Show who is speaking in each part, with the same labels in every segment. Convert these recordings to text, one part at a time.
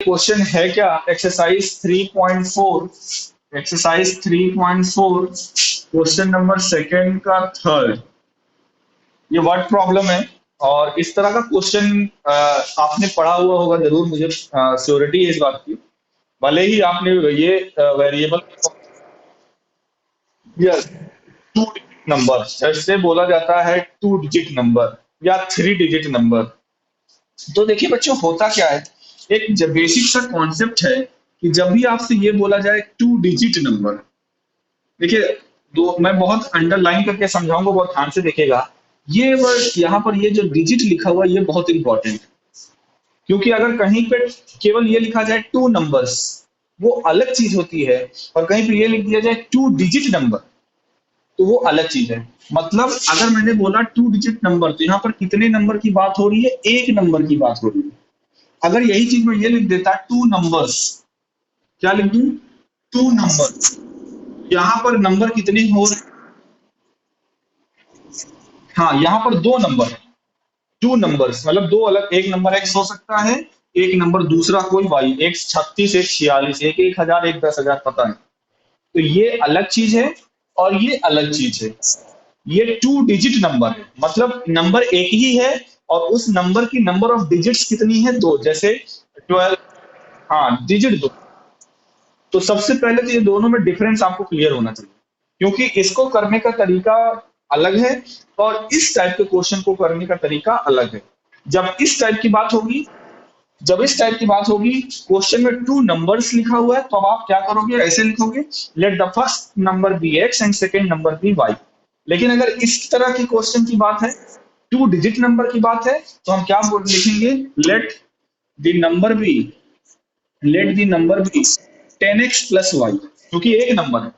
Speaker 1: Question है क्या, exercise 3.4, exercise 3.4 question number second का थर्ड, ये वर्ड प्रॉब्लम है। और इस तरह का क्वेश्चन आपने पढ़ा हुआ होगा जरूर, मुझे श्योरिटी है इस बात की। भले ही आपने ये variable, yes, to digit number जैसे बोला जाता है, टू डिजिट नंबर या थ्री डिजिट नंबर। तो देखिए बच्चों, होता क्या है, एक बेसिक सा कॉन्सेप्ट है कि जब भी आपसे ये बोला जाए टू डिजिट नंबर, देखिए दो, मैं बहुत अंडरलाइन करके समझाऊंगा, बहुत ध्यान से देखिएगा। ये वर्ड यहाँ पर, ये जो डिजिट लिखा हुआ है, ये बहुत इंपॉर्टेंट है। क्योंकि अगर कहीं पे केवल ये लिखा जाए टू नंबर्स, वो अलग चीज होती है, और कहीं पे ये लिख दिया जाए टू डिजिट नंबर, तो वो अलग चीज है। मतलब अगर मैंने बोला टू डिजिट नंबर, तो यहाँ पर कितने नंबर की बात हो रही है, एक नंबर की बात हो रही है। अगर यही चीज मैं ये लिख देता टू नंबर्स, क्या लिख दूं, टू नंबर, यहाँ पर नंबर कितने हो रहे, हाँ यहाँ पर दो नंबर है, टू नंबर्स मतलब दो अलग, एक नंबर एक्स हो सकता है, एक नंबर दूसरा कोई वाई, एक 36, एक 46, एक 1000, एक 10,000, पता नहीं। तो ये अलग चीज है और ये अलग चीज है। ये टू डिजिट नंबर है, मतलब नंबर एक ही है और उस नंबर की नंबर ऑफ डिजिट्स कितनी है, दो, जैसे 12, हाँ डिजिट दो। तो सबसे पहले तो ये दोनों में डिफरेंस आपको क्लियर होना चाहिए, क्योंकि इसको करने का तरीका अलग है और इस टाइप के क्वेश्चन को करने का तरीका अलग है। जब इस टाइप की बात होगी, जब इस टाइप की बात होगी, क्वेश्चन में टू नंबर्स लिखा हुआ है, तो अब आप क्या करोगे, ऐसे लिखोगे, let the first number be X and second number be Y. लेकिन अगर इस तरह की क्वेश्चन की बात है, टू डिजिट नंबर की बात है, तो हम क्या लिखेंगे, let the number be, let the number be 10x plus Y, क्योंकि एक नंबर है।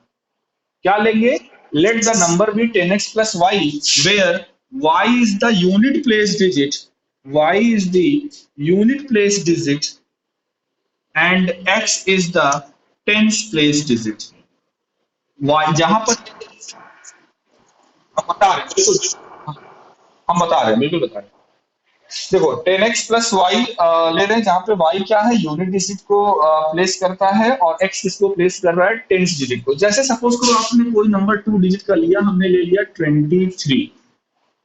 Speaker 1: क्या लेंगे, let the number be 10x plus Y, where y is the unit place digit, y is the unit place digit and x is the tens place digit। y जहां पर हम बता रहे हैं, बिल्कुल हम बता रहे हैं, बिल्कुल बता रहे हैं। देखो 10x प्लस वाई ले रहे हैं, जहां पे y क्या है, यूनिट डिजिट को प्लेस करता है, और x किसको प्लेस कर रहा है, टेंस डिजिट को। जैसे सपोज करो आपने कोई नंबर टू डिजिट का लिया, हमने ले लिया 23,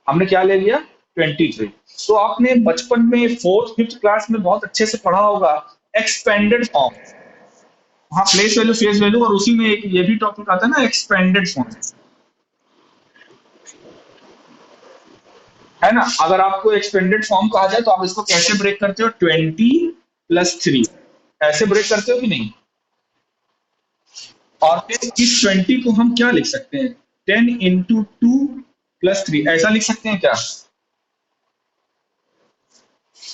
Speaker 1: हमने क्या ले लिया, 23। तो आपने बचपन में फोर्थ फिफ्थ क्लास में बहुत अच्छे से पढ़ा होगा एक्सपेंडेड फॉर्म, हाँ प्लेस वैल्यू फेस वैल्यू, और उसी में एक ये भी टॉपिक आता है ना, एक्सपेंडेड फॉर्म, है ना। अगर आपको एक्सपेंडेड फॉर्म कहा जाए, तो आप इसको कैसे ब्रेक करते हो, 20+3, ऐसे ब्रेक करते हो कि नहीं। और फिर इस 20 को हम क्या लिख सकते हैं, 10 × 2 + 3, ऐसा लिख सकते हैं क्या।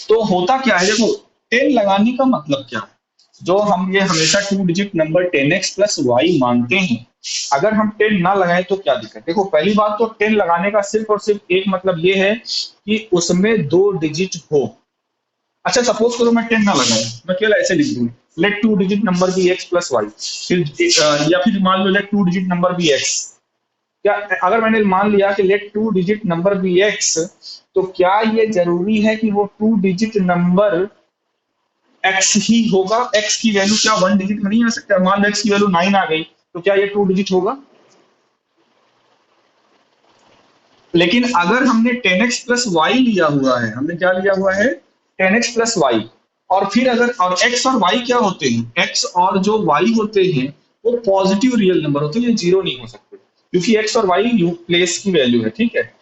Speaker 1: तो होता क्या है, देखो 10 लगाने का मतलब क्या है, जो हम ये हमेशा two digit number 10x plus Y मानते हैं, अगर हम 10 ना लगाएं तो क्या दिक्कत। देखो पहली बात तो 10 लगाने का सिर्फ और सिर्फ एक मतलब ये है कि उसमें दो डिजिट हो। अच्छा सपोज करो मैं 10 ना लगाऊं, मैं केवल ऐसे लिख दूं, let two digit number be x plus y, फिर या फिर मान लो let two digit number be x. क्या, अगर मैंने मान लिया कि let two digit number be x, तो क्या ये जरूरी है कि वो टू डिजिट नंबर एक्स ही होगा, एक्स की वैल्यू क्या वन डिजिट में नहीं आ सकता। मान लो एक्स की वैल्यू 9 आ गई, तो क्या ये टू डिजिट होगा। लेकिन अगर हमने 10x प्लस वाई लिया हुआ है, हमने क्या लिया हुआ है, 10x प्लस वाई, और फिर अगर, और x और y क्या होते हैं, x और जो y होते हैं वो पॉजिटिव रियल नंबर होते हैं, ये जीरो नहीं हो सकते, क्योंकि x और y यू प्लेस की वैल्यू है, ठीक है।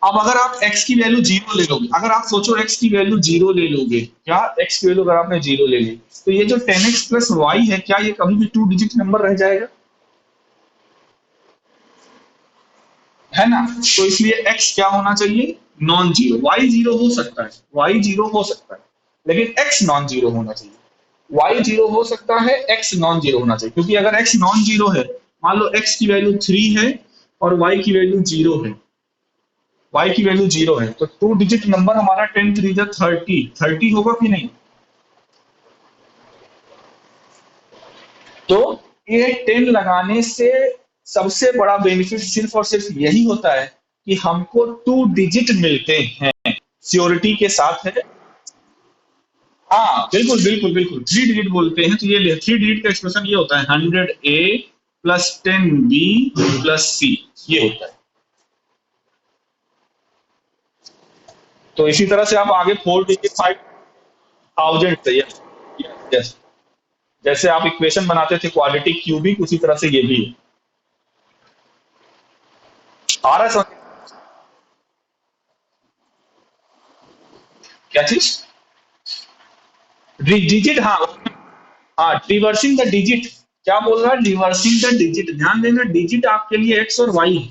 Speaker 1: अब अगर आप x की वैल्यू जीरो ले लोगे, अगर आप सोचो x की वैल्यू जीरो ले लोगे, क्या x की वैल्यू अगर आपने जीरो ले ली, तो ये जो 10x प्लस वाई है, क्या ये कभी भी टू डिजिट नंबर रह जाएगा, है ना। तो इसलिए x क्या होना चाहिए, नॉन जीरो। y जीरो हो सकता है, y जीरो हो सकता है, लेकिन x नॉन जीरो होना चाहिए। y जीरो हो सकता है, x नॉन जीरो होना चाहिए, क्योंकि अगर x नॉन जीरो है, मान लो x की वैल्यू 3 है और y की वैल्यू जीरो है, y की वैल्यू जीरो है, तो टू डिजिट नंबर हमारा 10 3 30 होगा कि नहीं। तो ये 10 लगाने से सबसे बड़ा बेनिफिट सिर्फ और सिर्फ यही होता है कि हमको टू डिजिट मिलते हैं, श्योरिटी के साथ है। हाँ बिल्कुल बिल्कुल बिल्कुल, 3 डिजिट बोलते हैं। तो ये 3 डिजिट का एक्सप्रेशन ये होता है 100A plus 10B plus C, ये होता है। तो इसी तरह से आप आगे 4 डिजिट 5000 से, यस यस, जैसे आप इक्वेशन बनाते थे क्वाड्रेटिक क्यूबिक, उसी तरह से ये भी है। आ रहा है समझ? क्या चीज? डिजिट, हाँ। हाँ, रिवर्सिंग द डिजिट। क्या बोल रहा है? Reversing the digit. ध्यान देना, डिजिट आपके लिए एक्स और वाई है।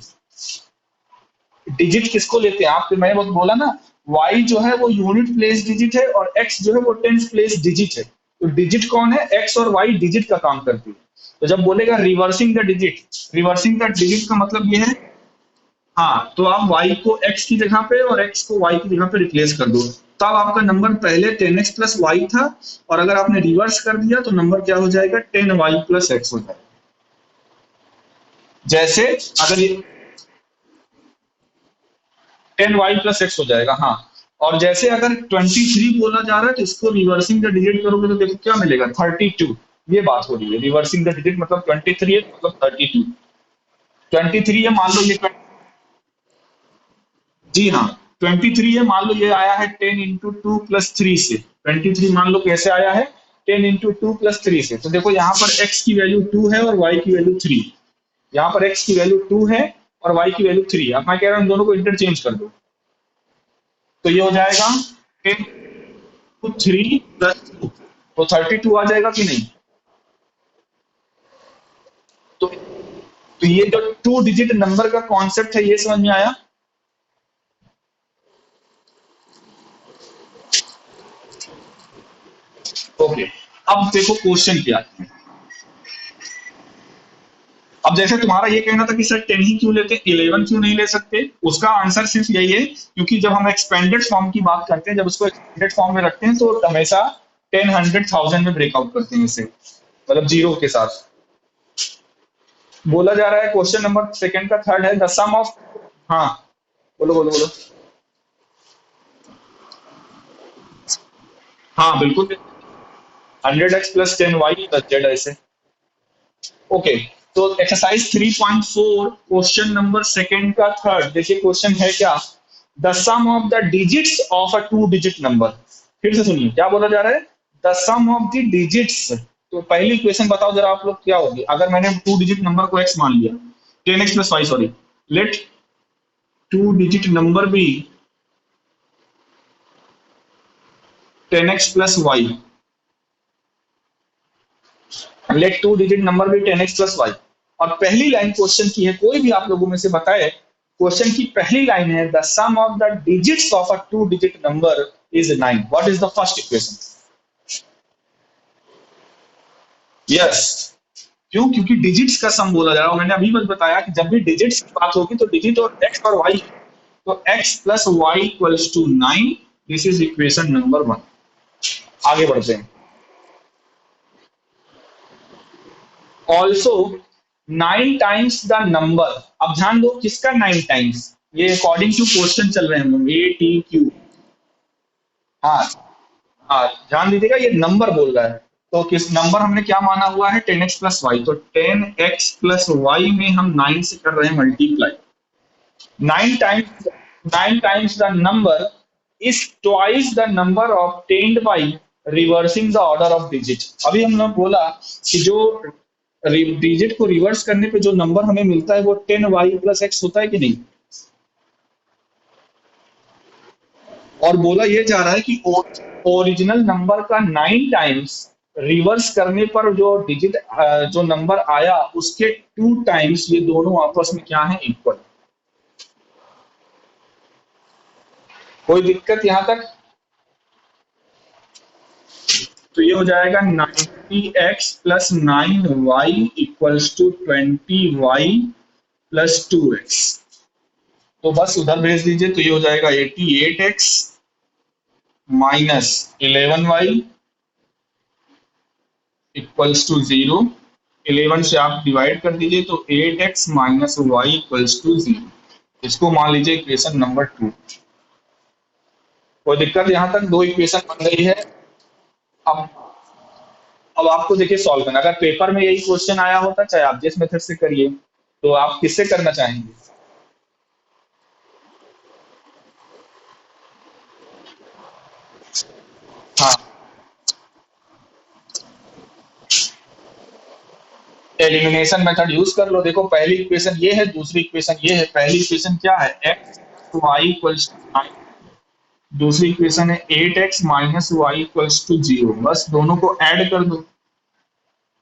Speaker 1: डिजिट किसको लेते हैं आप? मैंने बहुत बोला ना, वाई जो है वो यूनिट प्लेस डिजिट है और एक्स जो है वो टेंस प्लेस डिजिट है। तो डिजिट कौन है? एक्स और वाई डिजिट का काम करती है। तो जब बोलेगा reversing the digit, reversing the digit का मतलब ये है, हाँ, तो आप y को x की जगह पे और x को y की जगह पे रिप्लेस कर दो। तब आपका नंबर पहले 10x प्लस वाई था, और अगर आपने रिवर्स कर दिया तो नंबर क्या हो जाएगा? 10y प्लस एक्स हो जाएगा। जैसे अगर ये 10y प्लस एक्स हो जाएगा, हाँ। और जैसे अगर 23 बोला जा रहा है तो इसको रिवर्सिंग द डिजिट करोगे तो देखो क्या मिलेगा? 32। ये बात हो रही है, रिवर्सिंग द डिजिट मतलब 23 है, मतलब 32। 23 है, मान लो ये जी हाँ, 23 है, मान लो ये आया है 10 इंटू 2 प्लस 3 से। 23 मान लो कैसे आया है? 10 इंटू 2 प्लस 3 से। तो देखो यहाँ पर x की वैल्यू 2 है और y की वैल्यू 3। यहाँ पर x की वैल्यू 2 है और y की वैल्यू 3। अब मैं कह रहा हूँ इन दोनों को इंटरचेंज कर दो, तो ये हो जाएगा 10 इंटू 3 प्लस 2, तो 32 आ जाएगा कि नहीं? तो ये जो 2 डिजिट नंबर का कॉन्सेप्ट है, ये समझ में आया? ओके। अब देखो क्वेश्चन क्या है। अब जैसे तुम्हारा ये कहना था कि सर 10 ही क्यों लेते हैं, 11 क्यों नहीं ले सकते? उसका आंसर सिर्फ यही है, क्योंकि जब हम एक्सपेंडेड फॉर्म की बात करते हैं, जब उसको एक्सपेंडेड फॉर्म में रखते हैं तो हमेशा 10, 100, 1000 में ब्रेकआउट करते हैं इसे, मतलब जीरो के साथ। बोला जा रहा है क्वेश्चन नंबर सेकंड का थर्ड है, द सम ऑफ, हाँ, बोलो बोलो बोलो। हाँ बिल्कुल, 100x plus 10y plus z ऐसे। ओके। तो एक्सरसाइज 3.4 क्वेश्चन नंबर सेकंड का थर्ड, देखिए क्वेश्चन है क्या? The sum of the digits of a 2 digit number. फिर से सुनिए क्या बोला जा रहा है, the sum of the digits. तो पहली इक्वेशन बताओ जरा आप लोग क्या होगी अगर मैंने 2 डिजिट नंबर को x मान लिया, 10x plus y, sorry, let 2 digit number be 10x plus y, let 2 digit number भी 10x प्लस y। और पहली लाइन क्वेश्चन की है, कोई भी आप लोगों में से बताए, क्वेश्चन की पहली लाइन है the sum of the digits of a 2 digit number is 9। What is the first equation? Yes. क्यों? क्योंकि डिजिट्स का सम बोला जा रहा है। मैंने अभी बस बताया कि जब भी डिजिट्स की बात होगी तो डिजिट और एक्स और वाई, तो x plus Y equals to 9। This is equation number 1। आगे बढ़ते हैं। Also 9 times the number. अब ध्यान दो किसका 9 टाइम्स, ये अकॉर्डिंग टू क्वेश्चन चल रहे हैं ATQ। हाँ हाँ, ध्यान दीजिएगा, ये नंबर बोल रहा है। तो किस नंबर हमने क्या माना हुआ है? 10x plus y। तो 10x प्लस y में हम 9 से कर रहे हैं multiply. 9 times, 9 times the number is twice the number obtained by reversing the order of digit. अभी हमने बोला कि जो डिजिट को रिवर्स करने पे जो नंबर हमें मिलता है वो 10y प्लस x होता है कि नहीं? और बोला ये जा रहा है कि ओरिजिनल नंबर का 9 टाइम्स रिवर्स करने पर जो डिजिट, जो नंबर आया उसके 2 टाइम्स, ये दोनों आपस में क्या है? इक्वल। कोई दिक्कत यहां तक? तो ये हो जाएगा 90x plus 9y equals to 20y plus 2x। तो बस उधर भेज दीजिए, तो ये हो जाएगा 88x minus 11y equals to 0। 11 से आप डिवाइड कर दीजिए तो 8x minus Y equals to 0। इसको मान लीजिए इक्वेशन नंबर 2। कोई दिक्कत यहां तक? दो इक्वेशन बन गई है। अब अब आपको देखिए सॉल्व करना, अगर पेपर में यही क्वेश्चन आया होता, चाहे आप जिस मेथड से करिए, तो आप किससे करना चाहेंगे? हाँ, एलिमिनेशन मेथड यूज कर लो। देखो पहली इक्वेशन ये है, दूसरी इक्वेशन ये है। पहली इक्वेशन क्या है? X Y equals to 9। दूसरी इक्वेशन है 8x minus Y equals to 0। बस दोनों को ऐड कर दो।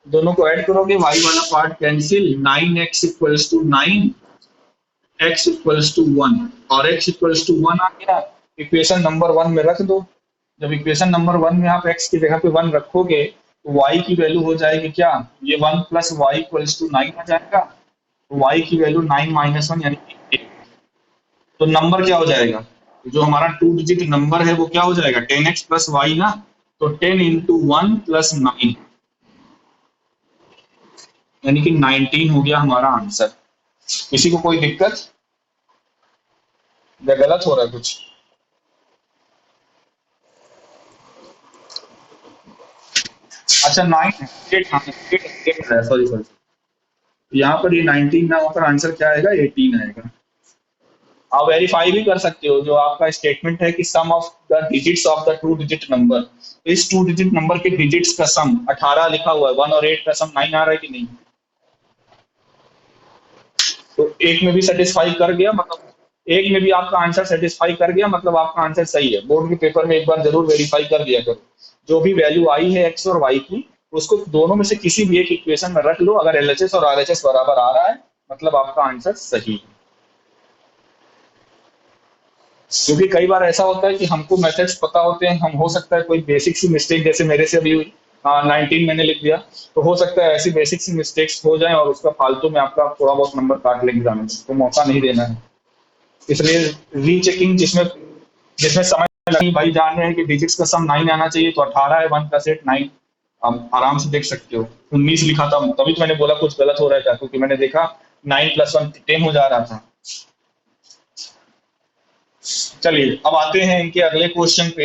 Speaker 1: दोनों को ऐड करोगे, वाई वाला part cancel, 9x equals to 9, x equals to 1, और x इक्वल्स टू 1 आ गया। इक्वेशन नंबर 1 में रख दो। जब इक्वेशन नंबर 1 में आप x की जगह पे 1 रखोगे, तो y की वैल्यू हो जाएगी क्या? ये 1 प्लस वाई इक्वल्स टू 9 आ जाएगा। तो y की वैल्यू 9 माइनस 1 यानी कि 8। तो नंबर क्या हो जाएगा? जो हमारा 2 डिजिट नंबर है वो क्या हो जाएगा? 10x प्लस वाई ना। तो 10 इंटू 1 प्लस 9 यानी कि 19 हो गया हमारा आंसर। किसी को कोई दिक्कत या गलत हो रहा है कुछ? अच्छा 9 है, 8, हाँ 8 है, सॉरी सॉरी। यहाँ पर ये 19 ना होकर आंसर क्या आएगा? 18 आएगा। आप वेरीफाई भी कर सकते हो, जो आपका स्टेटमेंट है कि sum of the digits of the 2 digit number, तो इस 2 डिजिट नंबर के डिजिट्स का सम 18 लिखा हुआ है, 1 और 8 का सम 9 आ रहा है कि नहीं? तो एक में भी सेटिस्फाई कर गया मतलब, एक में भी आपका आंसर सेटिस्फाई कर गया मतलब आपका आंसर सही है। बोर्ड के पेपर में एक बार जरूर वेरीफाई कर दिया करो। जो भी वैल्यू आई है एक्स और वाई की, उसको दोनों में से किसी भी एक इक्वेशन में रख लो। अगर एलएचएस और आरएचएस बराबर आ रहा है, मतलब आपका आंसर सही है। क्योंकि कई बार ऐसा होता है कि हमको मेथड्स पता होते हैं, हम हो सकता है कोई बेसिक सी मिस्टेक जैसे मेरे से अभी हुई, 19 मैंने लिख दिया, तो हो सकता है ऐसी बेसिक सी मिस्टेक्स हो जाए और उसका फालतू में आपका थोड़ा बहुत नंबर काट लेंगे एग्जाम में, तो मौका नहीं देना है। इसलिए रीचेकिंग जिसमें जिसमें समय लगी, भाई जान रहे हैं कि डिजिट्स का सम 9 आना चाहिए, तो 18 है, 1 का सेट 9। आप आराम से देख सकते हो। 19 लिखा था, तभी तो मैंने बोला कुछ गलत हो रहा था, क्योंकि मैंने देखा 9 + 1 10 हो जा रहा था। चलिए अब आते हैं इनके अगले क्वेश्चन पे।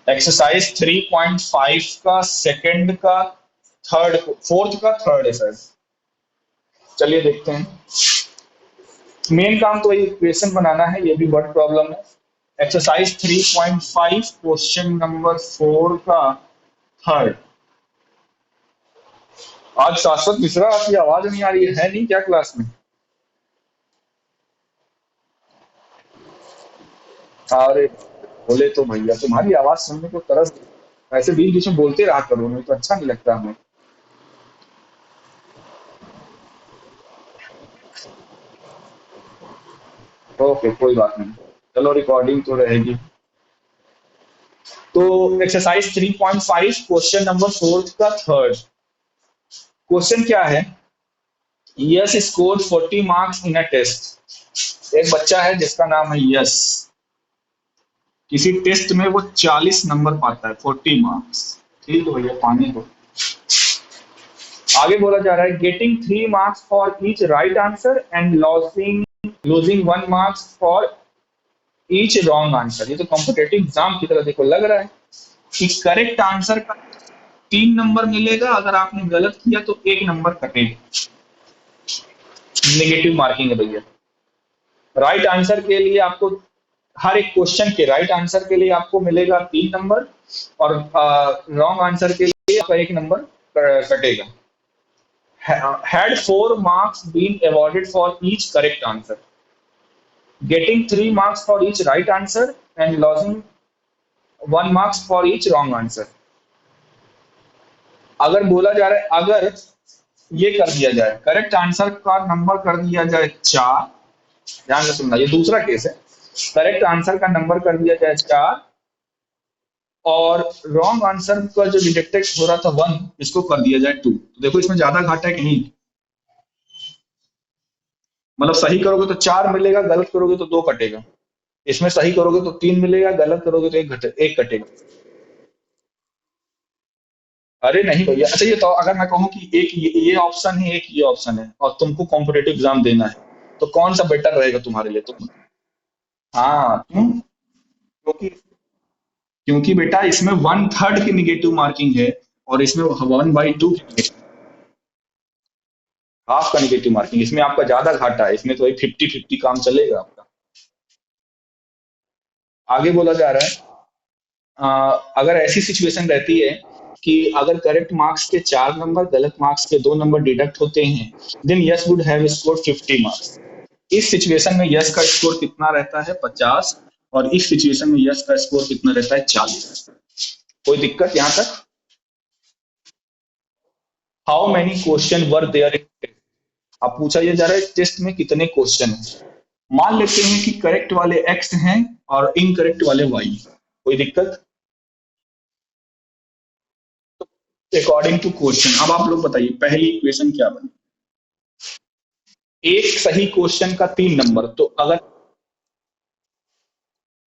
Speaker 1: एक्सरसाइज 3.5 का सेकंड का थर्ड, फोर्थ का थर्ड है सर। चलिए देखते हैं। मेन काम तो ये इक्वेशन बनाना है, ये भी वर्ड प्रॉब्लम है। एक्सरसाइज 3.5 क्वेश्चन नंबर 4 का थर्ड। आज शाश्वत मिश्रा आपकी आवाज नहीं आ रही है नहीं क्या क्लास में? अरे बोले तो भैया तुम्हारी आवाज सुनने को तरस, ऐसे बीच बीच में बोलते रहा करो, नहीं तो अच्छा नहीं लगता हमें। ओके कोई बात नहीं, चलो रिकॉर्डिंग तो रहेगी। तो एक्सरसाइज 3.5 क्वेश्चन नंबर 4 का थर्ड क्वेश्चन क्या है? Yash score 40 marks in a test. एक बच्चा है जिसका नाम है यस, किसी टेस्ट में वो 40 नंबर पाता है, 40 मार्क्स। ठीक है भैया पानी को। आगे बोला जा रहा है getting 3 marks for each right answer and losing 1 marks for each wrong answer. ये तो कॉम्पिटेटिव एग्जाम की तरह देखो लग रहा है कि करेक्ट आंसर का 3 नंबर मिलेगा, अगर आपने गलत किया तो 1 नंबर कटेगा। नेगेटिव मार्किंग है भैया। राइट आंसर के लिए आपको, हर एक क्वेश्चन के राइट आंसर के लिए आपको मिलेगा 3 नंबर, और रॉन्ग आंसर के लिए आपका 1 नंबर कटेगा। Had 4 marks been awarded for each correct answer, getting 3 marks for each right answer and losing 1 marks for each wrong answer। अगर बोला जा रहा है, अगर ये कर दिया जाए, करेक्ट आंसर का नंबर कर दिया जाए 4, ध्यान से सुनना, ये दूसरा केस है। करेक्ट आंसर का नंबर कर दिया जाए 4, और रॉन्ग आंसर का जो डिटेक्ट हो रहा था 1, इसको कर दिया जाए 2, तो देखो इसमें ज्यादा घाटा है कि नहीं? मतलब सही करोगे तो 4 मिलेगा, गलत करोगे तो 2 कटेगा। इसमें सही करोगे तो 3 मिलेगा, गलत करोगे तो एक कटेगा। अरे नहीं भैया, अच्छा ये तो अगर मैं कहूँ कि एक ये ऑप्शन है, एक ये ऑप्शन है, और तुमको कॉम्पिटेटिव एग्जाम देना है, तो कौन सा बेटर रहेगा तुम्हारे लिए? तुम हाँ तुम, क्योंकि क्योंकि बेटा इसमें 1/3 की निगेटिव मार्किंग है और इसमें 1/2 की हाफ का निगेटिव मार्किंग, इसमें आपका ज्यादा घाटा है, इसमें तो वही 50-50 काम चलेगा आपका। आगे बोला जा रहा है, अगर ऐसी सिचुएशन रहती है कि अगर करेक्ट मार्क्स के 4 नंबर, गलत मार्क्स के 2 नंबर डिडक्ट होते हैं, then Yash would have score 50 marks. इस सिचुएशन में यस का स्कोर कितना रहता है? 50। और इस सिचुएशन में यस का स्कोर कितना रहता है? 40। कोई दिक्कत यहाँ तक? How many question were there? अब पूछा ये जा रहा है टेस्ट में कितने क्वेश्चन हैं। मान लेते हैं कि करेक्ट वाले एक्स हैं और इनकरेक्ट वाले वाई। कोई दिक्कत? अकॉर्डिंग टू क्वेश्चन, अब आप लोग बताइए पहली इक्वेशन क्या बनी? एक सही क्वेश्चन का 3 नंबर, तो अगर,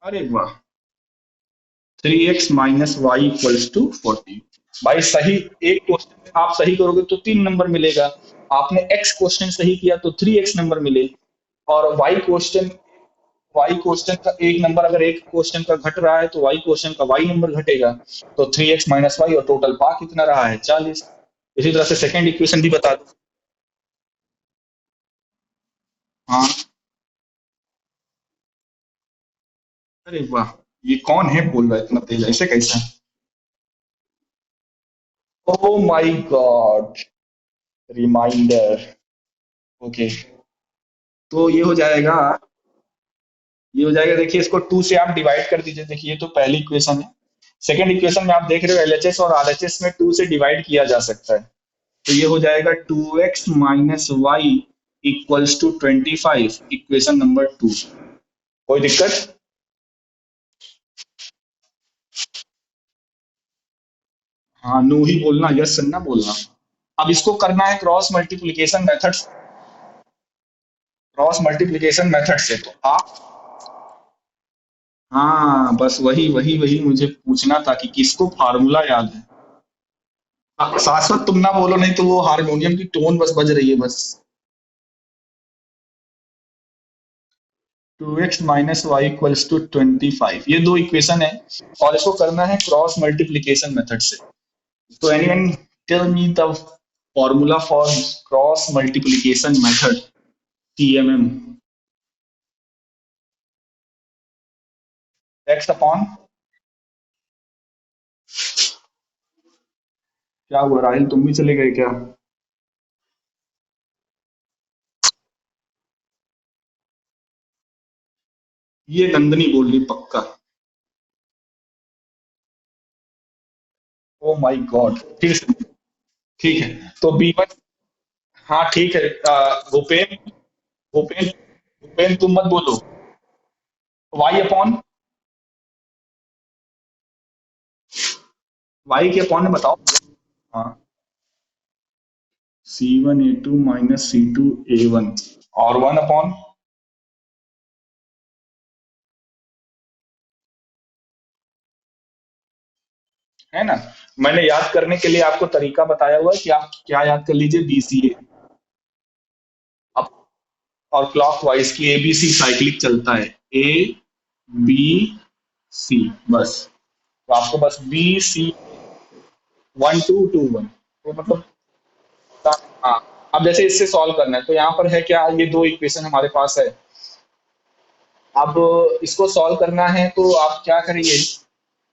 Speaker 1: अरे वाह, 3x - y = 40। भाई सही, एक क्वेश्चन आप सही करोगे तो 3 नंबर मिलेगा। आपने एक्स क्वेश्चन सही किया तो 3x नंबर मिले। और वाई क्वेश्चन का 1 नंबर, अगर एक क्वेश्चन का घट रहा है तो वाई क्वेश्चन का वाई नंबर घटेगा। तो 3x - y, और टोटल पा कितना रहा है? 40। इसी तरह से सेकंड इक्वेशन भी बता दो। हाँ, अरे वाह, ये कौन है बोल रहा है इतना तेज, ऐसे कैसे? Oh my god, reminder. Okay, तो ये हो जाएगा, देखिए इसको 2 से आप डिवाइड कर दीजिए। देखिए ये तो पहली इक्वेशन है। सेकंड इक्वेशन में आप देख रहे हो एलएचएस और आरएचएस में 2 से डिवाइड किया जा सकता है। तो ये हो जाएगा 2x - y = 25, इक्वेशन नंबर 2। कोई दिक्कत? हाँ, नो ही बोलना, यस ना बोलना। अब इसको करना है क्रॉस मल्टीप्लिकेशन मेथड से, तो आप, हाँ बस वही वही वही मुझे पूछना था कि किसको फार्मूला याद है। शाश्वत तुम ना बोलो, नहीं तो वो हारमोनियम की टोन बस बज रही है बस। 2x - y = 25, ये दो इक्वेशन है और इसको करना है क्रॉस मल्टीप्लिकेशन मेथड से। तो anyone tell me the formula for cross multiplication method, CMM। X upon, क्या हुआ राहिल, तुम भी चले गए क्या? ये नंदनी बोल रही पक्का। ओ माय गॉड, फिर से। ठीक है, तो B1, हाँ ठीक है। भूपेन, भूपेन, भूपेन तुम मत बोलो। वाई अपॉन, वाई के अपॉन में बताओ। हाँ, C1A2 - C2A1, और 1 अपॉन, है ना? मैंने याद करने के लिए आपको तरीका बताया हुआ है कि आप क्या याद कर लीजिए, BCA। अब, और क्लॉक वाइज की ABC साइक्लिक चलता है, ABC, बस। तो आपको बस BC 1 2 2 1, तो मतलब, हाँ। अब जैसे इससे सॉल्व करना है तो यहाँ पर है क्या, ये दो इक्वेशन हमारे पास है। अब इसको सॉल्व करना है तो आप क्या करिए,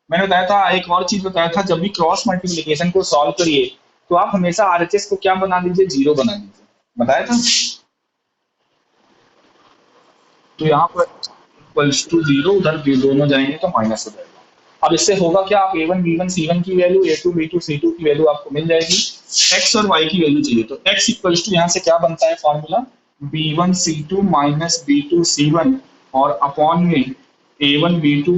Speaker 1: मैंने बताया था, एक और चीज बताया था, जब भी क्रॉस मल्टीप्लिकेशन को सॉल्व करिए तो आप हमेशा आरएचएस को क्या बना लीजिए, 0 बना लीजिए, बताया था। तो यहाँ पर =0, उधर भी दोनों जाएंगे तो माइनस हो जाएगा। अब इससे होगा क्या, आप A1 B1 C1 की वैल्यू, A2 B2 C2 की वैल्यू आपको मिल जाएगी। एक्स और वाई की वैल्यू चाहिए, तो एक्स इक्वल्स टू यहाँ से क्या बनता है formula, B1 C2 - B2 C1, और अपॉन में A1 B2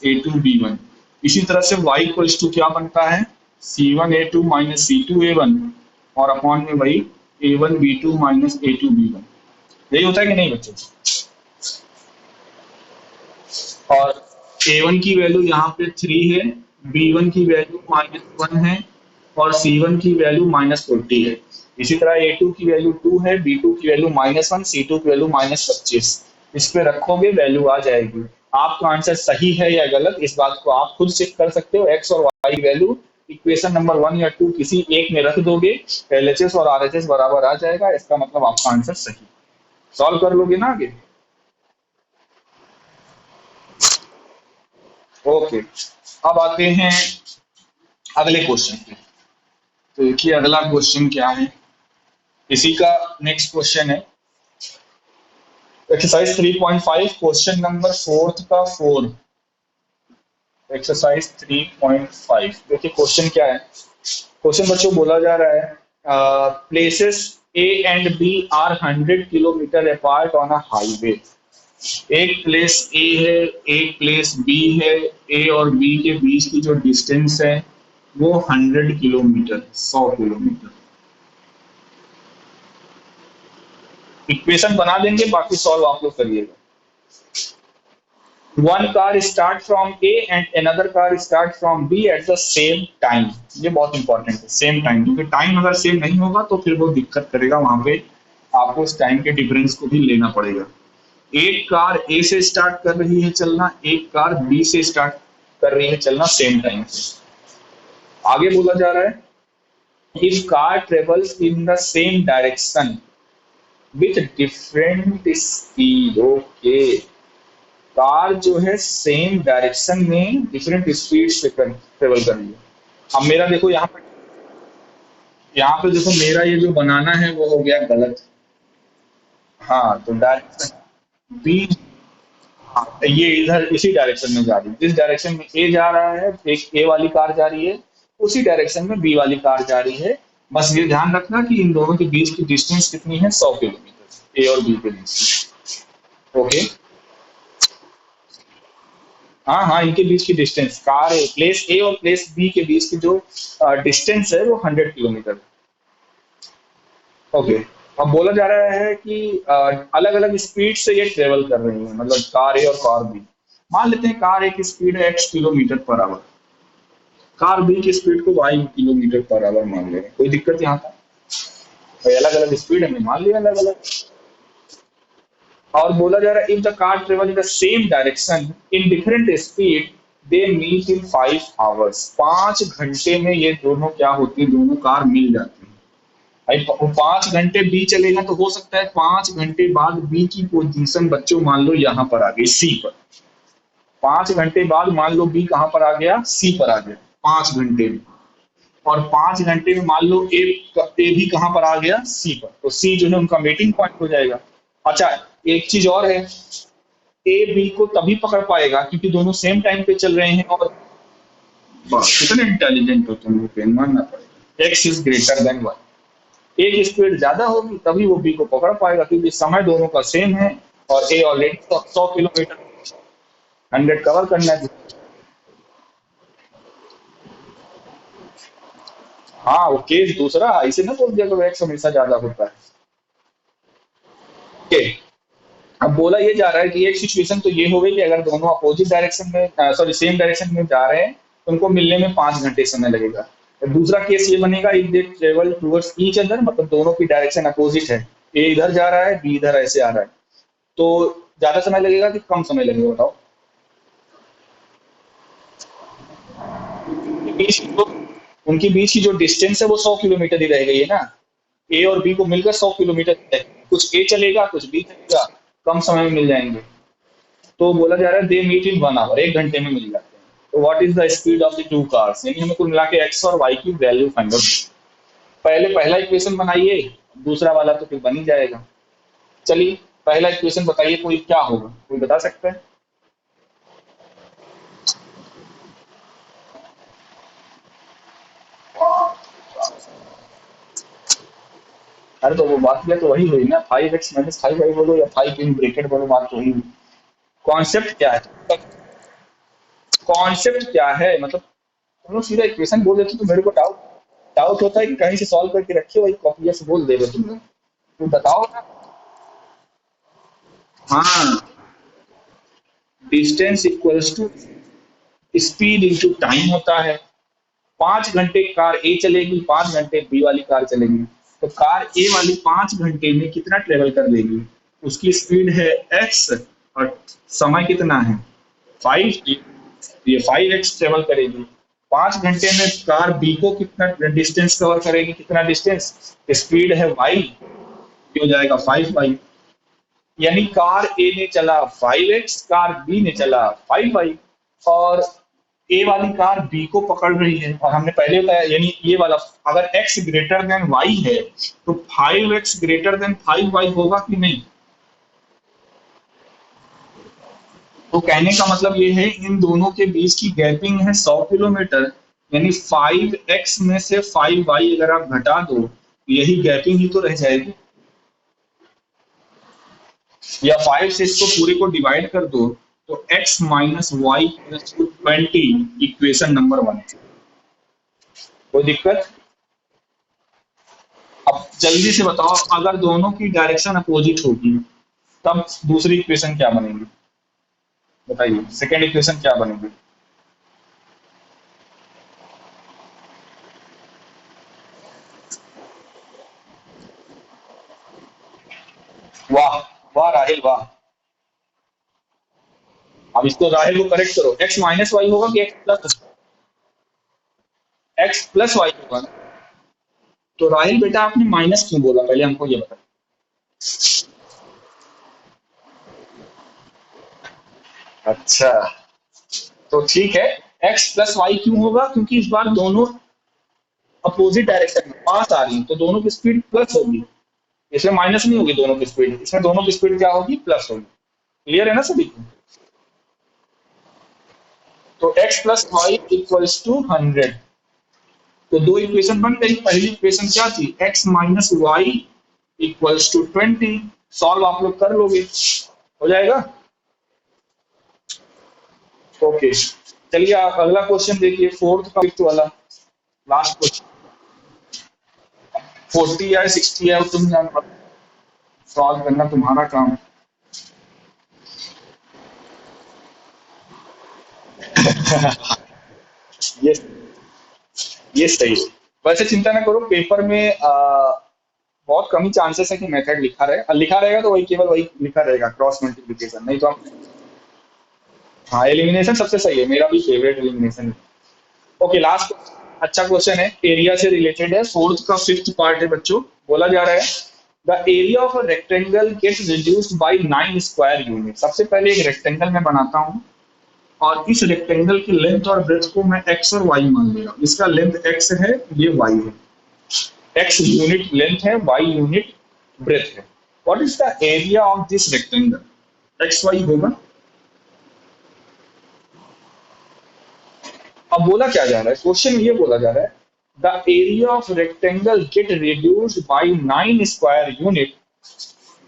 Speaker 1: - A2 B1। इसी तरह से y इक्वल्स टू क्या बनता है, C1A2 - C2A1, और अपॉन में वही A1 B2 - A2 B1। यही होता है कि नहीं बच्चों? और A1 की वैल्यू यहाँ पे 3 है, B1 की वैल्यू -1 है, और C1 की वैल्यू -40 है। इसी तरह A2 की वैल्यू 2 है, B2 की वैल्यू -1, C2 की वैल्यू -25। इस पे रखोगे वैल्यू आ जाएगी। आपका आंसर सही है या गलत, इस बात को आप खुद चेक कर सकते हो। एक्स और वाई वैल्यू इक्वेशन नंबर 1 या 2 किसी एक में रख दोगे, एलएचएस और आरएचएस बराबर आ जाएगा, इसका मतलब आपका आंसर सही। सॉल्व कर लोगे ना आगे? ओके, अब आते हैं अगले क्वेश्चन पे। तो देखिए अगला क्वेश्चन क्या है, इसी का नेक्स्ट क्वेश्चन है एक्सरसाइज 3.5 क्वेश्चन नंबर फोर्थ का 4। एक्सरसाइज 3.5 देखिए क्वेश्चन क्या है। क्वेश्चन बच्चों बोला जा रहा है places A and B are 100 kilometre apart on a highway. एक प्लेस ए है, एक प्लेस बी है। ए और बी के बीच की जो डिस्टेंस है वो 100 किलोमीटर, 100 किलोमीटर। इक्वेशन बना देंगे, बाकी सॉल्व आप लोग करिएगा। One car start from A and another car start from B at the same time. ये बहुत इंपॉर्टेंट है, सेम टाइम, क्योंकि टाइम अगर सेम नहीं होगा तो फिर वो दिक्कत करेगा, वहां पे आपको उस टाइम के डिफरेंस को भी लेना पड़ेगा। एक कार ए से स्टार्ट कर रही है चलना, एक कार बी से स्टार्ट कर रही है चलना सेम टाइम से। आगे बोला जा रहा है if car travels in the same direction with different speed. Okay, car जो है सेम डायरेक्शन में डिफरेंट स्पीड से ट्रेवल कर रही है। अब मेरा देखो यहाँ पे देखो मेरा ये जो बनाना है वो हो गया गलत। हाँ तो डायरेक्शन बी, हाँ ये इधर इसी डायरेक्शन में जा रही है, जिस डायरेक्शन में ए जा रहा है, एक ए वाली कार जा रही है, उसी डायरेक्शन में बी वाली कार जा रही है। बस ये ध्यान रखना कि इन दोनों के बीच की डिस्टेंस कितनी है, 100 किलोमीटर, ए और बी के बीच की। ओके, हाँ हाँ, इनके बीच की distance, car a place a और प्लेस बी के बीच की जो डिस्टेंस है वो 100 किलोमीटर। ओके, अब बोला जा रहा है कि अलग अलग स्पीड से ये ट्रेवल कर रही है, मतलब कार ए और कार बी। मान लेते हैं कार ए की स्पीड है x kilometre per hour, car B की स्पीड को y किलोमीटर पर आवर मान ले रहे हैं। कोई दिक्कत यहाँ का? भाई अलग अलग स्पीड है, मान लिया अलग अलग। और बोला जा रहा है if the car travel in the same direction in different speed they meet in 5 hours. 5 घंटे में ये दोनों क्या होती है, दोनों कार मिल जाती है। भाई 5 घंटे बी चलेगा तो हो सकता है 5 घंटे बाद बी की पोजीशन बच्चों मान लो यहाँ पर आ गई सी पर। 5 घंटे बाद मान लो बी कहाँ पर आ गया, सी पर आ गया 5 घंटे में। और 5 घंटे में मान लो ए भी कहाँ पर आ गया, सी पर। तो सी जो है उनका मीटिंग पॉइंट हो जाएगा। अच्छा, एक चीज और है, ए बी को तभी पकड़ पाएगा क्योंकि दोनों सेम टाइम पे चल रहे हैं। और बस कितने इंटेलिजेंट हो तुम लोग, मानना पड़ेगा। X is greater than Y, एक स्पीड ज्यादा होगी तभी वो बी को पकड़ पाएगा, क्योंकि समय दोनों का सेम है। और ए ऑलरेडी 100 किलोमीटर 100 कवर करना है। हाँ वो केस दूसरा, इसे ना बोल दिया करो एक्स हमेशा ज्यादा होता है। ओके, अब बोला ये जा रहा है कि एक सिचुएशन तो ये हो गई कि अगर दोनों अपोजिट डायरेक्शन में, सॉरी सेम डायरेक्शन में जा रहे हैं तो उनको मिलने में 5 घंटे समय लगेगा। तो दूसरा केस ये बनेगा if they travel towards each other, मतलब दोनों की डायरेक्शन अपोजिट है, ए इधर जा रहा है बी इधर ऐसे आ रहा है, तो ज्यादा समय लगेगा कि कम समय लगेगा बताओ? उनके बीच की जो उनके बीच की जो डिस्टेंस है वो 100 किलोमीटर ही रह गई है ना। ए और बी को मिलकर 100 किलोमीटर है। कुछ ए चलेगा कुछ बी चलेगा, कम समय में मिल जाएंगे। तो बोला जा रहा है दे मीट इन 1 आवर, 1 घंटे में मिल जाते हैं। तो what is the speed of the two cars, यानी हमें कुल मिला के एक्स और वाई की वैल्यू फाइंड आउट। पहले पहला इक्वेशन बनाइए, दूसरा वाला तो फिर बन ही जाएगा। चलिए पहला इक्वेशन बताइए, कोई क्या होगा, कोई बता सकता है? अरे तो वो बात किया तो वही हुई ना, 5x - 5y बोलो या 5 इन ब्रेकेट बोलो, बात तो वही हुई। कॉन्सेप्ट क्या है, कॉन्सेप्ट क्या है, मतलब तुम लोग सीधा इक्वेशन बोल देते तो मेरे को डाउट डाउट होता है कि कहीं से सॉल्व करके रखे, वही कॉपी से बोल दे रहे तुम लोग। तुम बताओ ना। हाँ, distance equals to speed into time होता है। 5 घंटे कार ए चलेगी, 5 घंटे बी वाली कार चलेगी। तो कार ए वाली 5 घंटे में कितना ट्रेवल कर लेगी, उसकी स्पीड है एक्स और समय कितना है 5, ये 5x ट्रेवल करेगी। 5 घंटे में कार बी को कितना डिस्टेंस कवर करेगी, कितना डिस्टेंस, स्पीड है y, ये हो जाएगा 5y। यानी कार ए ने चला 5x, कार बी ने चला 5y, और ए वाली कार बी को पकड़ रही है। और हमने पहले बताया, यानी ये वाला अगर x ग्रेटर देन y है तो 5x ग्रेटर देन 5y होगा कि नहीं। तो कहने का मतलब ये है इन दोनों के बीच की गैपिंग है 100 किलोमीटर। यानी 5x में से 5y अगर आप घटा दो, यही गैपिंग ही तो रह जाएगी। या 5 से इसको पूरे को डिवाइड कर दो तो x minus Y plus 20 equation number 1। कोई दिक्कत। अब जल्दी से बताओ, अगर दोनों की डायरेक्शन अपोजिट होगी तब दूसरी इक्वेशन क्या बनेगी, बताइए सेकेंड इक्वेशन क्या बनेगी। वाह, वाह राहिल वाह। अब इसको राहिल को करेक्ट करो, x माइनस वाई होगा कि एक्स प्लस वाई होगा। तो राहिल बेटा आपने माइनस क्यों बोला, पहले हमको ये बता। अच्छा, तो ठीक है, x प्लस वाई क्यों होगा, क्योंकि इस बार दोनों अपोजिट डायरेक्शन में पास आ रही हैं, तो दोनों की स्पीड प्लस होगी। इसमें माइनस नहीं होगी दोनों की स्पीड, इसमें दोनों की स्पीड क्या होगी, प्लस होगी। क्लियर है ना सभी को। तो x plus Y equals to 100। तो दो इक्वेशन बन गई। पहली इक्वेशन क्या थी, x minus Y equals to 20। Solve आप लोग कर लोगे, हो जाएगा। ओके, चलिए आप अगला क्वेश्चन देखिए, फोर्थ का फिफ्थ वाला लास्ट क्वेश्चन। 40 या 60 है, तुम जान, सॉल्व करना तुम्हारा काम है। ये ये सही है। वैसे चिंता ना करो, पेपर में बहुत कम ही चांसेस है कि मेथड लिखा रहे, और लिखा रहेगा तो वही, केवल वही लिखा रहेगा, क्रॉस मल्टीप्लिकेशन, नहीं तो हम। हाँ, एलिमिनेशन सबसे सही है, मेरा भी फेवरेट एलिमिनेशन है। ओके, लास्ट अच्छा क्वेश्चन है, एरिया से रिलेटेड है, फोर्थ का फिफ्थ पार्ट है बच्चों। बोला जा रहा है the area of a rectangle gets reduced by 9 square unit. सबसे पहले एक रेक्टेंगल में बनाता हूँ, और इस रेक्टेंगल की लेंथ और ब्रेथ को मैं x और y मान लेगा। इसका लेंथ x है, ये y है, x यूनिट लेंथ है, y यूनिट ब्रेथ है। What is the area of this rectangle, X Y होगा। अब बोला क्या जा रहा है, क्वेश्चन ये बोला जा रहा है the area of rectangle gate reduced by 9 square unit.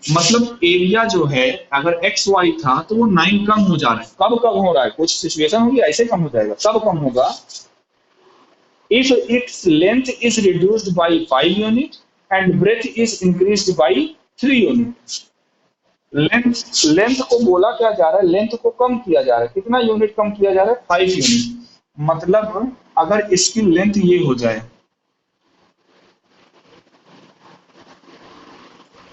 Speaker 1: मतलब एरिया जो है, अगर एक्स वाई था तो वो 9 कम हो जा रहा है। कब कम हो रहा है, कुछ सिचुएशन होगी ऐसे कम हो जाएगा, कब कम होगा, if its length is reduced by 5 unit and breadth is increased by 3 unit। Length length को बोला क्या जा रहा है, लेंथ को कम किया जा रहा है, कितना यूनिट कम किया जा रहा है, 5 यूनिट। मतलब अगर इसकी लेंथ ये हो जाए,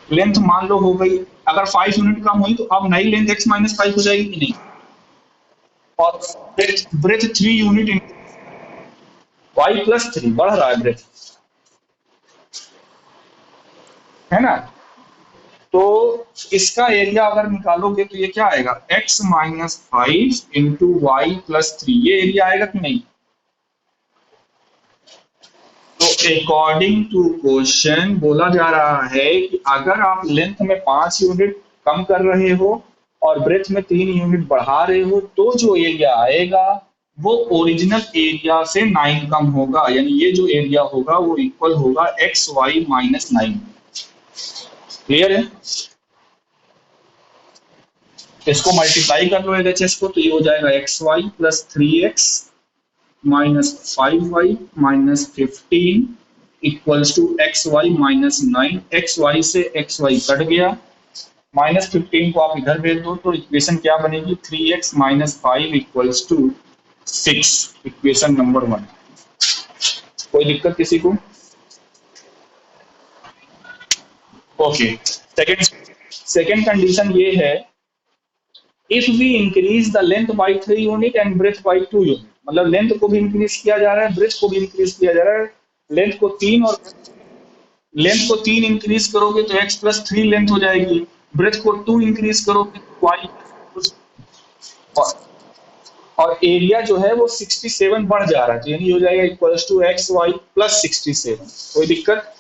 Speaker 1: लेंथ मान लो हो गई, अगर 5 यूनिट कम हुई तो अब नई लेंथ x माइनस 5 हो जाएगी कि नहीं। और ब्रेथ 3 यूनिट, y प्लस 3 बढ़ रहा है ब्रेथ, है ना। तो इसका एरिया अगर निकालोगे तो ये क्या आएगा, x minus 5 into Y plus 3, ये एरिया आएगा कि नहीं। तो अकॉर्डिंग टू क्वेश्चन बोला जा रहा है कि अगर आप लेंथ में 5 यूनिट कम कर रहे हो और ब्रेथ में 3 यूनिट बढ़ा रहे हो, तो जो एरिया आएगा वो ओरिजिनल एरिया से 9 कम होगा। यानी ये जो एरिया होगा वो इक्वल होगा एक्स वाई माइनस 9। क्लियर है। इसको मल्टीप्लाई कर लो एलएचएस को, तो ये हो जाएगा X Y plus 3x minus 5y minus 15 equals to X Y minus 9। X Y से एक्स वाई कट गया, माइनस 15 को आप इधर भेज दो तो इक्वेशन क्या बनेगी, 3x minus 5 equals to 6, equation number 1। कोई दिक्कत किसी को। ओके, सेकंड सेकंड कंडीशन ये है if we increase the length by 3 unit and breadth by 2 unit, मतलब लेंथ को भी इंक्रीज किया जा रहा है, ब्रेथ को भी इंक्रीज किया जा रहा है। लेंथ को 3 और लेंथ को 3 इंक्रीज करोगे तो x+3 लेंथ हो जाएगी। ब्रेथ को 2 इंक्रीज करोगे तो y, और, और एरिया जो है वो 67 बढ़ जा रहा है, तो यानी हो जाएगा इक्वल्स टू XY+67। कोई दिक्कत?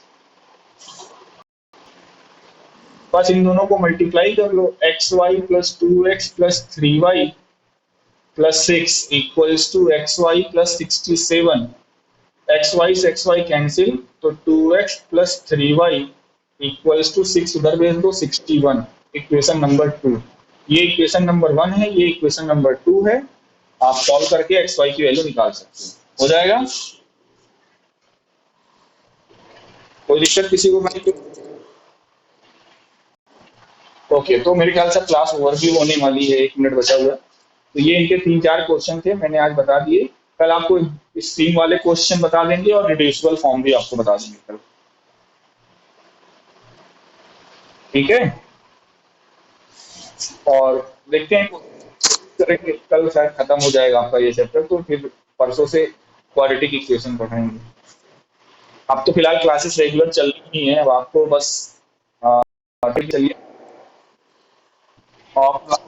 Speaker 1: बस इन दोनों को मल्टीप्लाई कर लो, XY+2X+3Y+6 equals to XY+67। X Y से एक्स वाई कैंसिल, तो 2x+3y इक्वल्स टू 6 उधर भेज दो, 61। इक्वेशन नंबर 2, ये इक्वेशन नंबर 1 है, ये इक्वेशन नंबर 2 है। आप सॉल्व करके एक्स वाई की वैल्यू निकाल सकते हो। हो जाएगा? कोई दिक्कत किसी को भाई? ओके, तो मेरे ख्याल से क्लास ओवरव्यू होने वाली है, 1 मिनट बचा हुआ है। तो ये इनके 3-4 क्वेश्चन थे, मैंने आज बता दिए। कल आपको स्ट्रीम वाले क्वेश्चन बता देंगे और रिड्यूसिबल फॉर्म भी आपको बता देंगे कल। ठीक है, और देखते हैं करेंगे, कल शायद खत्म हो जाएगा आपका ये चैप्टर, तो फिर परसों से क्वाड्रेटिक इक्वेशन पढ़ाएंगे। अब तो फिलहाल क्लासेस रेगुलर चल रही ही है, अब आपको बस चलिए ऑफ